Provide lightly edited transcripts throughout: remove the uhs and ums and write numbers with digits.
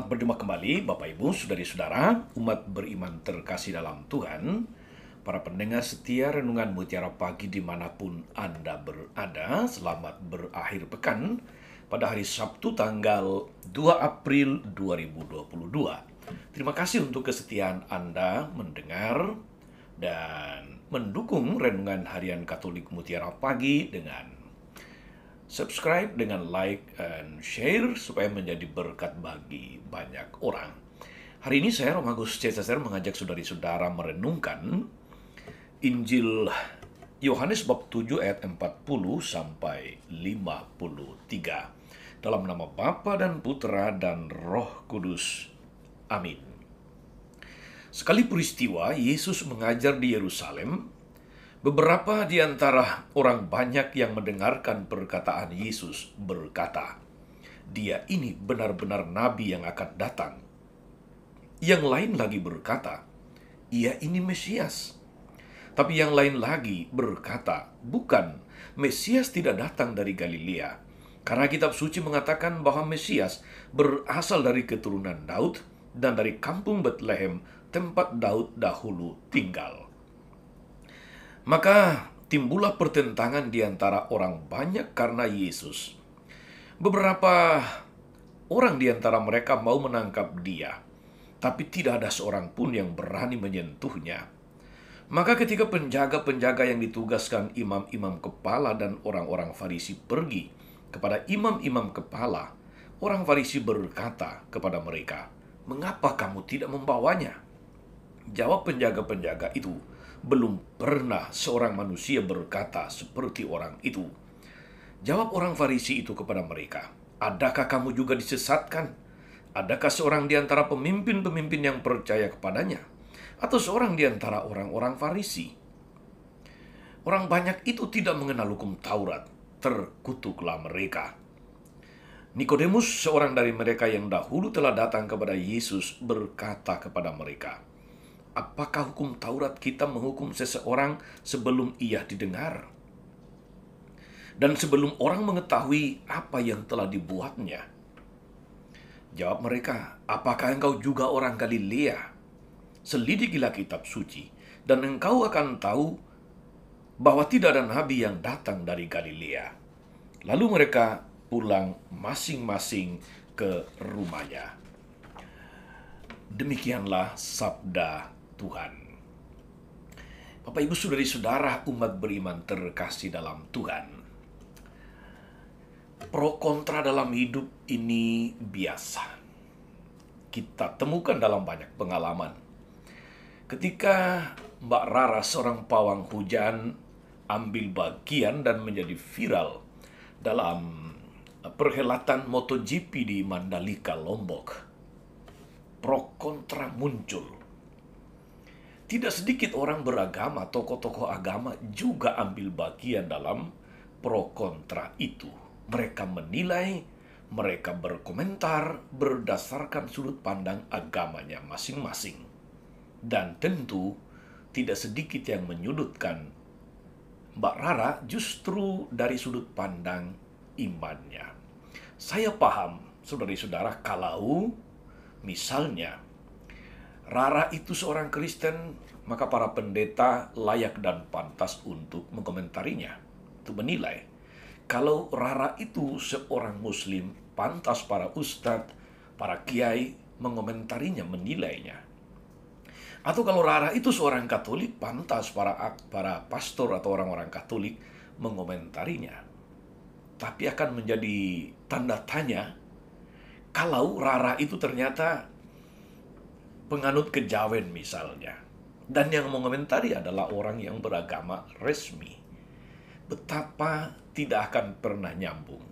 Selamat berjumpa kembali Bapak Ibu, Saudari-saudara, umat beriman terkasih dalam Tuhan, para pendengar setia Renungan Mutiara Pagi dimanapun Anda berada. Selamat berakhir pekan pada hari Sabtu tanggal 2 April 2022. Terima kasih untuk kesetiaan Anda mendengar dan mendukung Renungan Harian Katolik Mutiara Pagi dengan subscribe, dengan like and share supaya menjadi berkat bagi banyak orang. Hari ini saya, Romo Agus Cesar, mengajak saudari-saudara merenungkan Injil Yohanes bab 7 ayat 40 sampai 53. Dalam nama Bapa dan Putra dan Roh Kudus. Amin. Sekali peristiwa Yesus mengajar di Yerusalem. Beberapa di antara orang banyak yang mendengarkan perkataan Yesus berkata, "Dia ini benar-benar nabi yang akan datang." Yang lain lagi berkata, "Ia ini Mesias." Tapi yang lain lagi berkata, "Bukan, Mesias tidak datang dari Galilea. Karena kitab suci mengatakan bahwa Mesias berasal dari keturunan Daud dan dari kampung Betlehem, tempat Daud dahulu tinggal." Maka timbullah pertentangan di antara orang banyak karena Yesus. Beberapa orang di antara mereka mau menangkap dia, tapi tidak ada seorang pun yang berani menyentuhnya. Maka ketika penjaga-penjaga yang ditugaskan imam-imam kepala dan orang-orang Farisi pergi kepada imam-imam kepala, orang Farisi berkata kepada mereka, "Mengapa kamu tidak membawanya?" Jawab penjaga-penjaga itu, "Belum pernah seorang manusia berkata seperti orang itu." Jawab orang Farisi itu kepada mereka, "Adakah kamu juga disesatkan? Adakah seorang di antara pemimpin-pemimpin yang percaya kepadanya? Atau seorang di antara orang-orang Farisi?" Orang banyak itu tidak mengenal hukum Taurat, terkutuklah mereka. Nikodemus, seorang dari mereka yang dahulu telah datang kepada Yesus, berkata kepada mereka, "Apakah hukum Taurat kita menghukum seseorang sebelum ia didengar? Dan sebelum orang mengetahui apa yang telah dibuatnya?" Jawab mereka, "Apakah engkau juga orang Galilea? Selidikilah kitab suci, dan engkau akan tahu bahwa tidak ada nabi yang datang dari Galilea." Lalu mereka pulang masing-masing ke rumahnya. Demikianlah sabda Tuhan. Bapak Ibu Saudari-saudara umat beriman terkasih dalam Tuhan. Pro kontra dalam hidup ini biasa. Kita temukan dalam banyak pengalaman. Ketika Mbak Rara, seorang pawang hujan, ambil bagian dan menjadi viral dalam perhelatan MotoGP di Mandalika, Lombok, pro kontra muncul. Tidak sedikit orang beragama, tokoh-tokoh agama juga ambil bagian dalam pro kontra itu. Mereka menilai, mereka berkomentar berdasarkan sudut pandang agamanya masing-masing. Dan tentu tidak sedikit yang menyudutkan Mbak Rara justru dari sudut pandang imannya. Saya paham, saudari-saudara, kalau misalnya Rara itu seorang Kristen, maka para pendeta layak dan pantas untuk mengomentarinya, untuk menilai. Kalau Rara itu seorang Muslim, pantas para ustadz, para kiai mengomentarinya, menilainya. Atau kalau Rara itu seorang Katolik, pantas para pastor atau orang-orang Katolik mengomentarinya. Tapi akan menjadi tanda tanya kalau Rara itu ternyata penganut kejawen misalnya, dan yang mengomentari adalah orang yang beragama resmi. Betapa tidak akan pernah nyambung.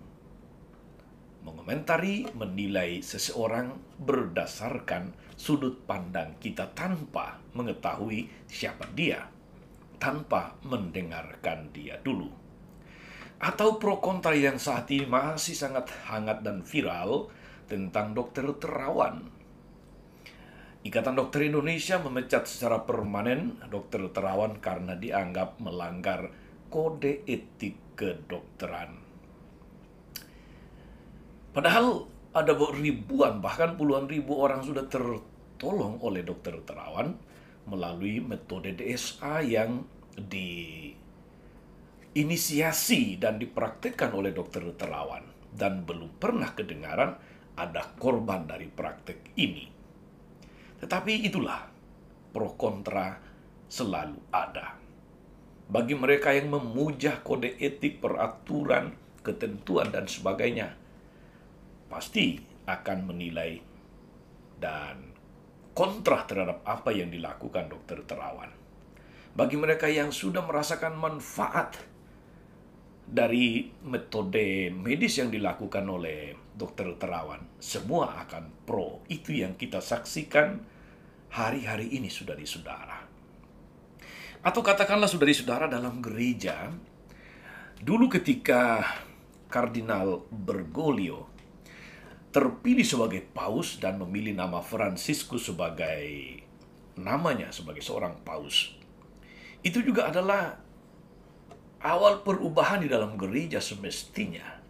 Mengomentari, menilai seseorang berdasarkan sudut pandang kita tanpa mengetahui siapa dia, tanpa mendengarkan dia dulu. Atau pro kontra yang saat ini masih sangat hangat dan viral tentang Dr. Terawan. Ikatan Dokter Indonesia memecat secara permanen Dr. Terawan karena dianggap melanggar kode etik kedokteran. Padahal ada ribuan, bahkan puluhan ribu orang sudah tertolong oleh Dokter Terawan melalui metode DSA yang diinisiasi dan dipraktekkan oleh Dokter Terawan. Dan belum pernah kedengaran ada korban dari praktek ini. Tetapi itulah, pro kontra selalu ada. Bagi mereka yang memuja kode etik, peraturan, ketentuan, dan sebagainya, pasti akan menilai dan kontra terhadap apa yang dilakukan Dokter Terawan. Bagi mereka yang sudah merasakan manfaat dari metode medis yang dilakukan oleh Dokter Terawan, semua akan pro. Itu yang kita saksikan hari-hari ini, saudari-saudara. Atau katakanlah saudari-saudara dalam gereja, dulu ketika Kardinal Bergoglio terpilih sebagai paus dan memilih nama Fransiskus sebagai namanya sebagai seorang paus, itu juga adalah awal perubahan di dalam gereja semestinya.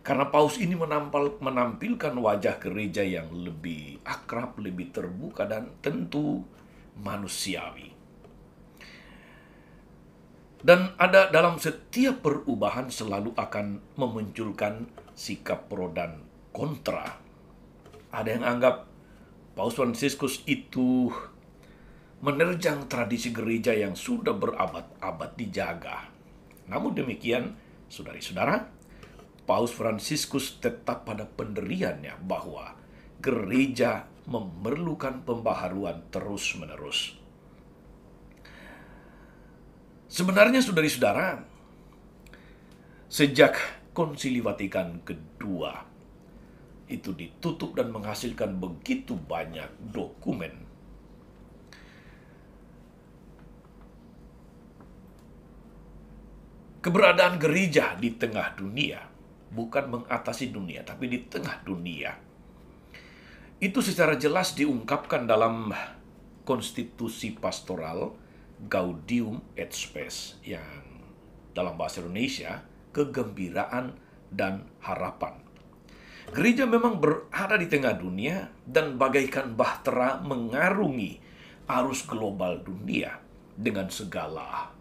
Karena paus ini menampilkan wajah gereja yang lebih akrab, lebih terbuka, dan tentu manusiawi. Dan ada dalam setiap perubahan selalu akan memunculkan sikap pro dan kontra. Ada yang anggap Paus Fransiskus itu menerjang tradisi gereja yang sudah berabad-abad dijaga. Namun demikian, saudari-saudara, Paus Fransiskus tetap pada pendiriannya bahwa gereja memerlukan pembaharuan terus-menerus. Sebenarnya, saudari-saudara, sejak Konsili Vatikan kedua itu ditutup dan menghasilkan begitu banyak dokumen, keberadaan gereja di tengah dunia, bukan mengatasi dunia, tapi di tengah dunia, itu secara jelas diungkapkan dalam konstitusi pastoral Gaudium et Spes, yang dalam bahasa Indonesia kegembiraan dan harapan. Gereja memang berada di tengah dunia dan bagaikan bahtera mengarungi arus global dunia dengan segala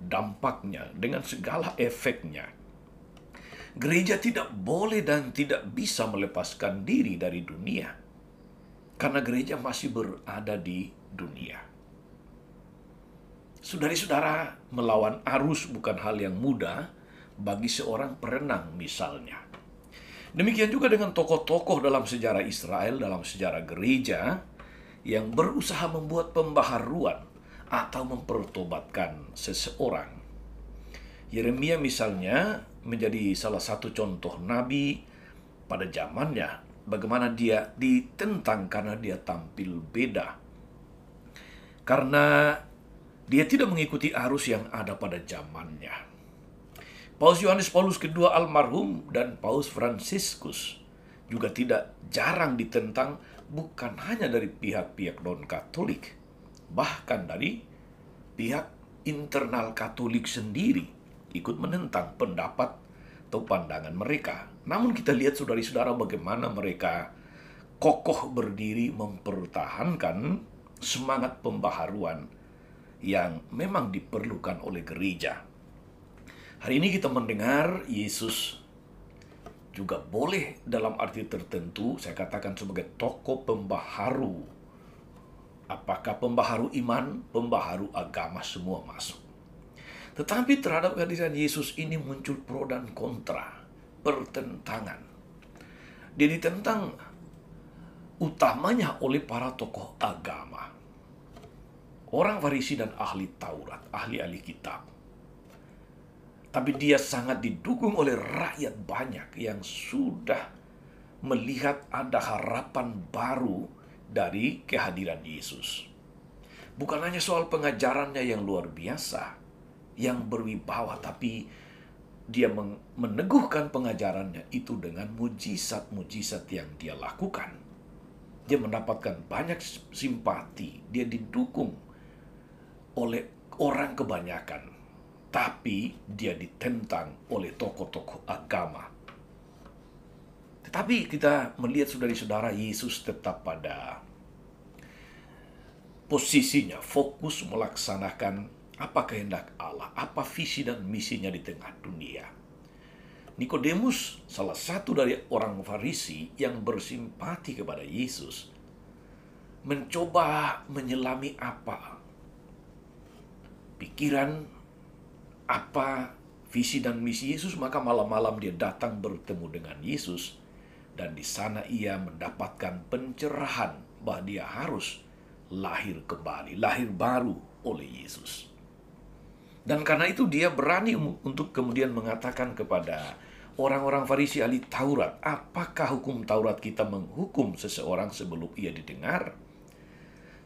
dampaknya, dengan segala efeknya. Gereja tidak boleh dan tidak bisa melepaskan diri dari dunia, karena gereja masih berada di dunia. Saudari-saudara, melawan arus bukan hal yang mudah bagi seorang perenang misalnya. Demikian juga dengan tokoh-tokoh dalam sejarah Israel, dalam sejarah gereja, yang berusaha membuat pembaharuan atau mempertobatkan seseorang. Yeremia misalnya menjadi salah satu contoh nabi pada zamannya, bagaimana dia ditentang karena dia tampil beda. Karena dia tidak mengikuti arus yang ada pada zamannya. Paus Yohanes Paulus II almarhum dan Paus Fransiskus juga tidak jarang ditentang, bukan hanya dari pihak-pihak non-Katolik, bahkan dari pihak internal Katolik sendiri ikut menentang pendapat atau pandangan mereka. Namun kita lihat, saudari-saudara, bagaimana mereka kokoh berdiri mempertahankan semangat pembaharuan yang memang diperlukan oleh gereja. Hari ini kita mendengar Yesus juga boleh dalam arti tertentu, saya katakan sebagai tokoh pembaharu. Apakah pembaharu iman, pembaharu agama, semua masuk. Tetapi terhadap kehadiran Yesus ini muncul pro dan kontra, pertentangan. Dia ditentang utamanya oleh para tokoh agama, orang Farisi dan ahli Taurat, ahli-ahli kitab. Tapi dia sangat didukung oleh rakyat banyak yang sudah melihat ada harapan baru dari kehadiran Yesus. Bukan hanya soal pengajarannya yang luar biasa, yang berwibawa, tapi dia meneguhkan pengajarannya itu dengan mujizat-mujizat yang dia lakukan. Dia mendapatkan banyak simpati, dia didukung oleh orang kebanyakan, tapi dia ditentang oleh tokoh-tokoh agama. Tetapi kita melihat saudara-saudara, Yesus tetap pada posisinya, fokus melaksanakan apa kehendak Allah, apa visi dan misinya di tengah dunia. Nikodemus, salah satu dari orang Farisi yang bersimpati kepada Yesus, mencoba menyelami apa pikiran, apa visi dan misi Yesus. Maka malam-malam dia datang bertemu dengan Yesus, dan di sana ia mendapatkan pencerahan bahwa dia harus lahir kembali, lahir baru oleh Yesus. Dan karena itu dia berani untuk kemudian mengatakan kepada orang-orang Farisi ahli Taurat, apakah hukum Taurat kita menghukum seseorang sebelum ia didengar?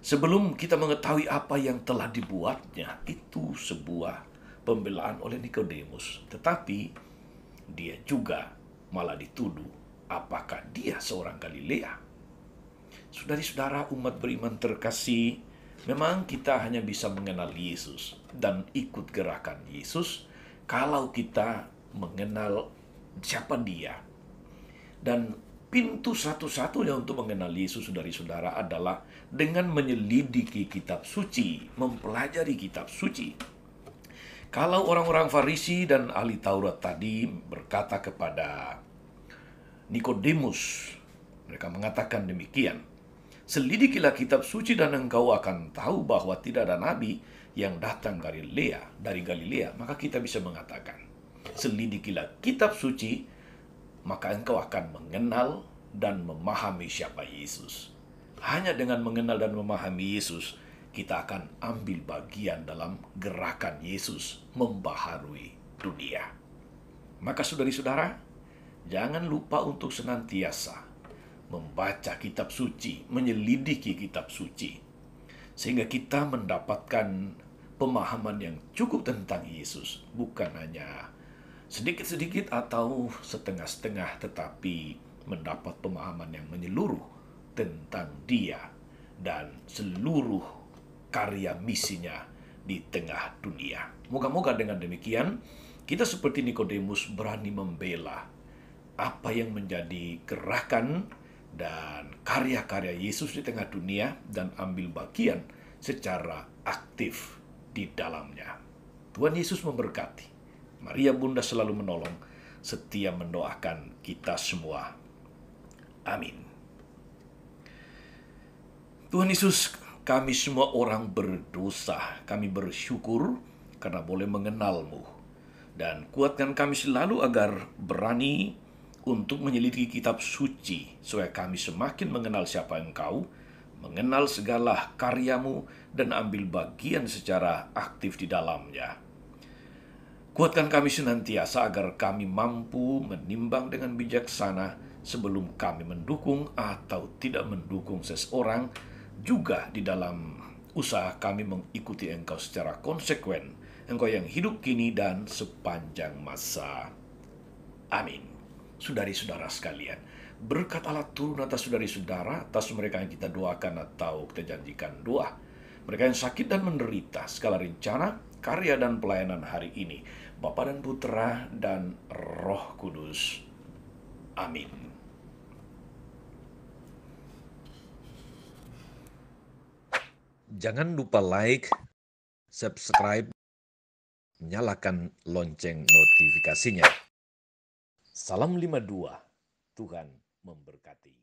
Sebelum kita mengetahui apa yang telah dibuatnya. Itu sebuah pembelaan oleh Nikodemus. Tetapi dia juga malah dituduh, apakah dia seorang Galilea? Saudari-saudara umat beriman terkasih, memang kita hanya bisa mengenal Yesus dan ikut gerakan Yesus kalau kita mengenal siapa dia. Dan pintu satu-satunya untuk mengenal Yesus, saudari-saudara, adalah dengan menyelidiki kitab suci, mempelajari kitab suci. Kalau orang-orang Farisi dan ahli Taurat tadi berkata kepada Nikodemus, mereka mengatakan demikian, selidikilah kitab suci dan engkau akan tahu bahwa tidak ada nabi yang datang dari Galilea. Maka kita bisa mengatakan, selidikilah kitab suci, maka engkau akan mengenal dan memahami siapa Yesus. Hanya dengan mengenal dan memahami Yesus, kita akan ambil bagian dalam gerakan Yesus membaharui dunia. Maka saudari-saudara, jangan lupa untuk senantiasa membaca kitab suci, menyelidiki kitab suci, sehingga kita mendapatkan pemahaman yang cukup tentang Yesus, bukan hanya sedikit-sedikit atau setengah-setengah, tetapi mendapat pemahaman yang menyeluruh tentang Dia dan seluruh karya misinya di tengah dunia. Moga-moga dengan demikian kita seperti Nikodemus berani membela apa yang menjadi gerakan dan karya-karya Yesus di tengah dunia dan ambil bagian secara aktif di dalamnya. Tuhan Yesus memberkati. Maria Bunda selalu menolong, setia mendoakan kita semua. Amin. Tuhan Yesus, kami semua orang berdosa. Kami bersyukur karena boleh mengenal-Mu. Dan kuatkan kami selalu agar berani untuk menyelidiki kitab suci, supaya kami semakin mengenal siapa Engkau, mengenal segala karya-Mu, dan ambil bagian secara aktif di dalamnya. Kuatkan kami senantiasa agar kami mampu menimbang dengan bijaksana sebelum kami mendukung atau tidak mendukung seseorang, juga di dalam usaha kami mengikuti Engkau secara konsekuen, Engkau yang hidup kini dan sepanjang masa. Amin. Saudari-saudara sekalian, berkat Allah turun atas saudari-saudara, atas mereka yang kita doakan atau kita janjikan doa, mereka yang sakit dan menderita, segala rencana, karya dan pelayanan hari ini, Bapa dan Putra dan Roh Kudus. Amin. Jangan lupa like, subscribe, nyalakan lonceng notifikasinya. Salam 52, Tuhan memberkati.